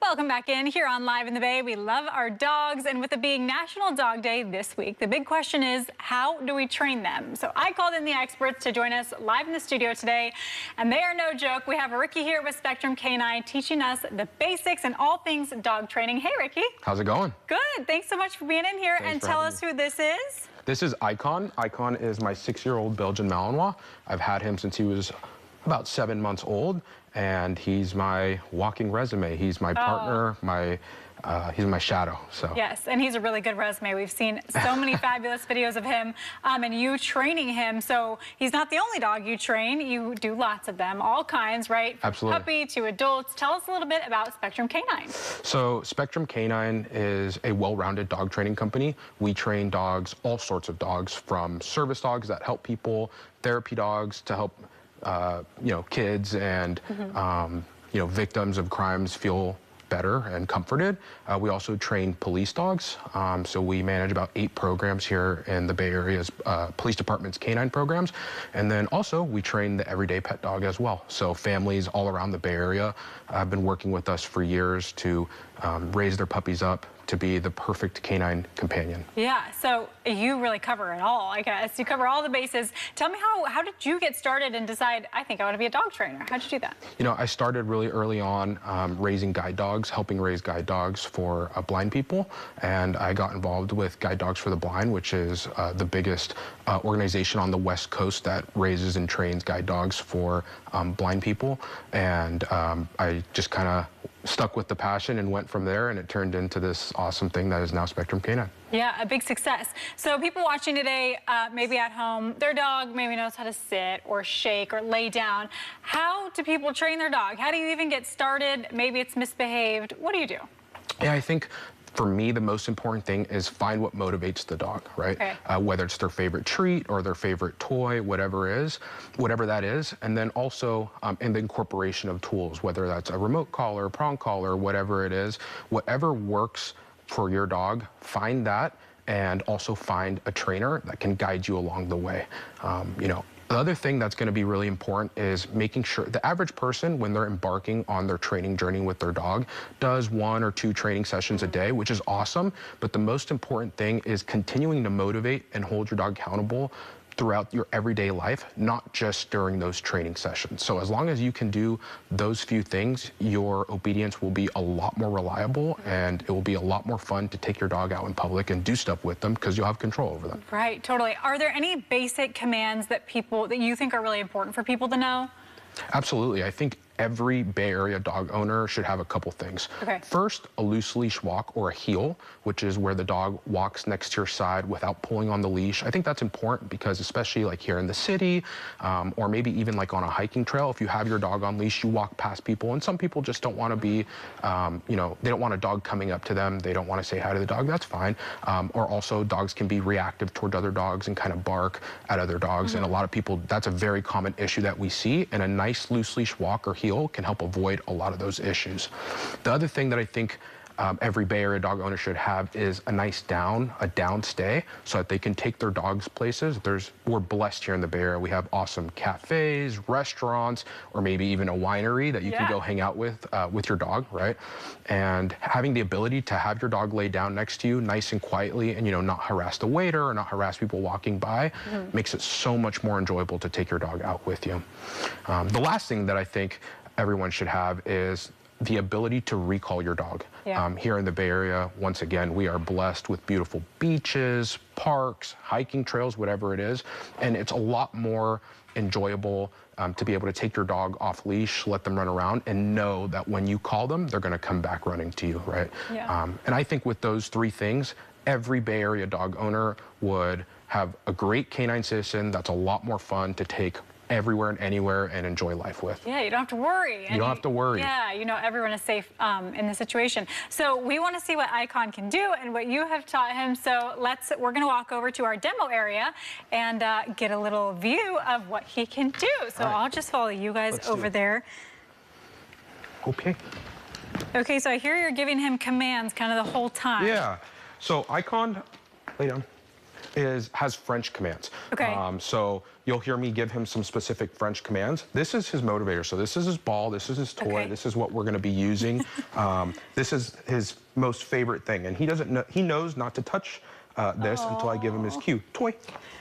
Welcome back in here on Live in the Bay. We love our dogs, and with it being National Dog Day this week, the big question is, how do we train them? So I called in the experts to join us live in the studio today, and they are no joke. We have Ricky here with Spectrum Canine teaching us the basics and all things dog training. Hey, Ricky. How's it going? Good. Thanks so much for being in here. And tell us who this is. This is Icon. Icon is my 6-year-old Belgian Malinois. I've had him since he was about 7 months old, and he's my walking resume. He's my partner, he's my shadow. So yes, and he's a really good resume. We've seen so many fabulous videos of him and you training him. So he's not the only dog you train. You do lots of them, all kinds, right? From absolutely. Puppy to adults. Tell us a little bit about Spectrum Canine. So Spectrum Canine is a well-rounded dog training company. We train dogs, all sorts of dogs, from service dogs that help people, therapy dogs to help kids and victims of crimes feel better and comforted. We also train police dogs. So we manage about 8 programs here in the Bay Area's police department's canine programs. And then also we train the everyday pet dog as well. So families all around the Bay Area have been working with us for years to raise their puppies up to be the perfect canine companion. Yeah, so you really cover it all, I guess. You cover all the bases. Tell me, how did you get started and decide, I think I want to be a dog trainer? How'd you do that? You know, I started really early on raising guide dogs, helping raise guide dogs for blind people. And I got involved with Guide Dogs for the Blind, which is the biggest organization on the West Coast that raises and trains guide dogs for blind people. And I just kind of stuck with the passion and went from there, and it turned into this awesome thing that is now Spectrum Canine. Yeah, a big success. So people watching today, maybe at home, their dog maybe knows how to sit or shake or lay down. How do people train their dog? How do you even get started? Maybe it's misbehaved. What do you do? Yeah, I think for me, the most important thing is find what motivates the dog, right? Okay. Whether it's their favorite treat or their favorite toy, whatever that is. And then also in the incorporation of tools, whether that's a remote collar, prong collar, whatever it is, whatever works for your dog, find that, and also find a trainer that can guide you along the way. The other thing that's going to be really important is making sure the average person, when they're embarking on their training journey with their dog, does 1 or 2 training sessions a day, which is awesome. But the most important thing is continuing to motivate and hold your dog accountable throughout your everyday life, not just during those training sessions. So as long as you can do those few things, your obedience will be a lot more reliable, and it will be a lot more fun to take your dog out in public and do stuff with them because you'll have control over them. Right, totally. Are there any basic commands that you think are really important for people to know? Absolutely. I think every Bay Area dog owner should have a couple things. Okay. First, a loose leash walk or a heel, which is where the dog walks next to your side without pulling on the leash. I think that's important because especially like here in the city, or maybe even like on a hiking trail, if you have your dog on leash, you walk past people, and some people just don't want to be, they don't want a dog coming up to them. They don't want to say hi to the dog. That's fine. Or also dogs can be reactive toward other dogs and kind of bark at other dogs. And a lot of people, that's a very common issue that we see, and a nice loose leash walk or heel can help avoid a lot of those issues. The other thing that I think every Bay Area dog owner should have is a nice down stay, so that they can take their dogs places. We're blessed here in the Bay Area. We have awesome cafes, restaurants, or maybe even a winery that you can go hang out with your dog, right? And having the ability to have your dog lay down next to you nice and quietly, and not harass the waiter or not harass people walking by, makes it so much more enjoyable to take your dog out with you. The last thing that I think everyone should have is the ability to recall your dog. Here in the Bay Area, once again, we are blessed with beautiful beaches, parks, hiking trails, whatever it is, and it's a lot more enjoyable to be able to take your dog off leash, let them run around, and know that when you call them, they're going to come back running to you, right? And I think with those 3 things, every Bay Area dog owner would have a great canine citizen that's a lot more fun to take everywhere and anywhere and enjoy life with. Yeah, you don't have to worry. You don't have to worry. Yeah, everyone is safe in the situation. So we want to see what Icon can do and what you have taught him. So we're going to walk over to our demo area and get a little view of what he can do. So I'll just follow you guys over there. Okay. Okay, so I hear you're giving him commands kind of the whole time. Yeah. So Icon, lay down. has French commands. Okay. So you'll hear me give him some specific French commands. This is his motivator. So this is his ball. This is his toy. Okay. This is what we're going to be using. This is his most favorite thing, and he doesn't know. He knows not to touch this until I give him his cue, toy,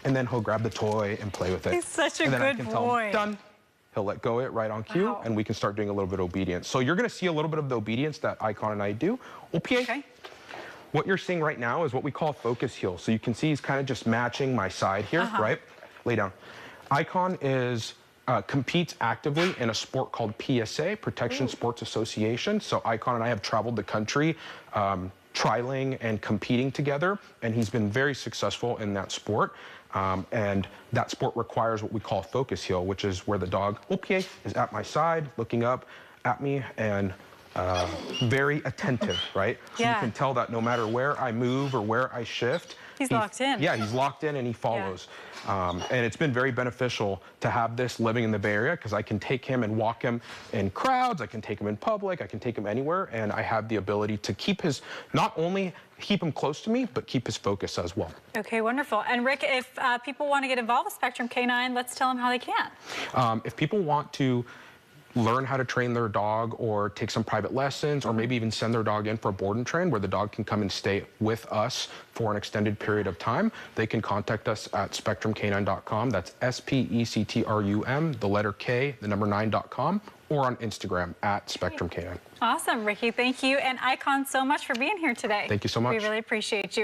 and then he'll grab the toy and play with it. He's such a and then good I can tell boy. him, done. He'll let go it right on cue, Wow. and we can start doing a little bit of obedience. So you're going to see a little bit of the obedience that Icon and I do. Okay. What you're seeing right now is what we call focus heel. So you can see he's kind of just matching my side here, right? Lay down. Icon competes actively in a sport called PSA, Protection Sports Association. So Icon and I have traveled the country trialing and competing together, and he's been very successful in that sport. And that sport requires what we call focus heel, which is where the dog, is at my side, looking up at me, and very attentive, right? So you can tell that no matter where I move or where I shift, he's locked in. Yeah, he's locked in and he follows. And it's been very beneficial to have this living in the Bay Area, because I can take him and walk him in crowds, I can take him in public, I can take him anywhere, and I have the ability to keep not only keep him close to me, but keep his focus as well. Okay, wonderful. And Rick, if people want to get involved with Spectrum Canine, let's tell them how they can. If people want to learn how to train their dog, or take some private lessons, or maybe even send their dog in for a board and train where the dog can come and stay with us for an extended period of time, they can contact us at spectrumcanine.com. That's SPECTRUM, the letter K, the number 9.com, or on Instagram at Spectrum Canine. Awesome, Ricky. Thank you. And Icon, so much for being here today. Thank you so much. We really appreciate you.